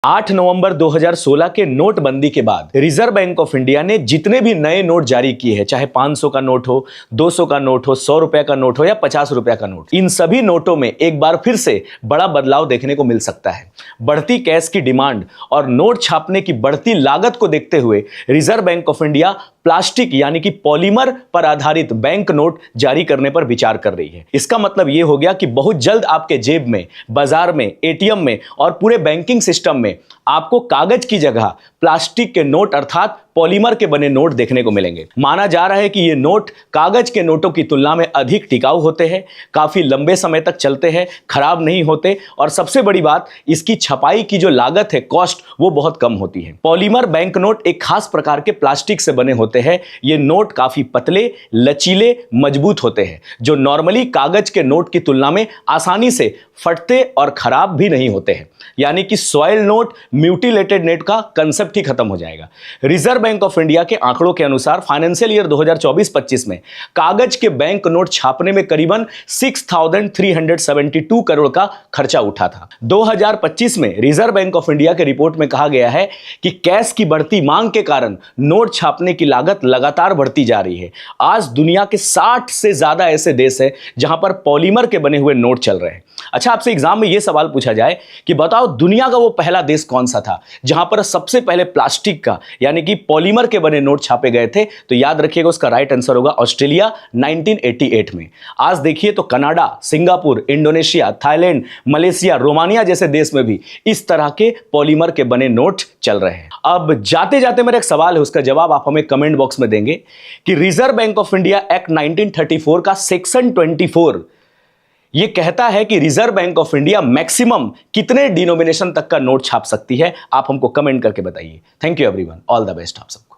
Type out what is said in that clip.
8 नवंबर 2016 के नोटबंदी के बाद रिजर्व बैंक ऑफ इंडिया ने जितने भी नए नोट जारी किए हैं, चाहे 500 का नोट हो, 200 का नोट हो, 100 रुपए का नोट हो या 50 रुपए का नोट, इन सभी नोटों में एक बार फिर से बड़ा बदलाव देखने को मिल सकता है। बढ़ती कैश की डिमांड और नोट छापने की बढ़ती लागत को देखते हुए reserve bank of India plastic यानी कि पॉलीमर पर आधारित बैंक नोट जारी करने पर विचार कर रही है। इसका मतलब यह हो गया कि बहुत जल्द आपके जेब में, बाजार में, एटीएम में और पूरे बैंकिंग सिस्टम में आपको कागज की जगह प्लास्टिक के नोट अर्थात पॉलीमर के बने नोट देखने को मिलेंगे। माना जा रहा है कि ये नोट कागज के नोटों की तुलना में अधिक टिकाऊ होते हैं, काफी लंबे समय तक चलते हैं, खराब नहीं होते और सबसे बड़ी बात, इसकी छपाई की जो लागत है, कॉस्ट, वो बहुत कम होती है। पॉलीमर बैंक नोट एक खास प्रकार के प्लास्टिक से बने होते हैं। ये नोट काफी पतले, लचीले, मजबूत होते हैं, जो नॉर्मली कागज के नोट की तुलना में आसानी से फटते और खराब भी नहीं होते हैं। यानी कि सॉइल नोट, म्यूटिलेटेड नोट का कंसेप्ट ही खत्म हो जाएगा। रिजर्व बैंक ऑफ इंडिया के आंकड़ों के अनुसार फाइनेंशियल ईयर 2024-25 में कागज के बैंक नोट छापने में करीबन 6,372 करोड़ का खर्चा उठा था। 2025 में रिजर्व बैंक ऑफ इंडिया के रिपोर्ट में कहा गया है कि कैश की बढ़ती मांग के कारण नोट छापने की लागत लगातार बढ़ती जा रही है। आज दुनिया के 60 से ज्यादा ऐसे देश हैं जहां पर पॉलीमर के बने हुए नोट चल रहे हैं। अच्छा, आपसे एग्जाम में यह सवाल पूछा जाए कि बताओ दुनिया का वो पहला देश कौन सा था जहां पर सबसे पहले प्लास्टिक का यानी कि पॉलीमर के बने नोट छापे गए थे? तो याद रखिएगा, उसका राइट आंसर होगा ऑस्ट्रेलिया 1988 में। आज देखिए तो Canada, Singapore, Indonesia, Thailand, Malaysia, Romania जैसे देश में भी इस तरह के पॉलीमर के बने नोट चल रहे हैं। अब जाते जाते मेरा एक सवाल है, उसका जवाब आप हमें कमेंट बॉक्स में देंगे कि reserve bank of India act 1934 का सेक्शन 24 ये कहता है कि reserve bank of India maximum कितने डिनोमिनेशन तक का नोट छाप सकती है। आप हमको कमेंट करके बताइए। Thank you everyone, all the best आप सब।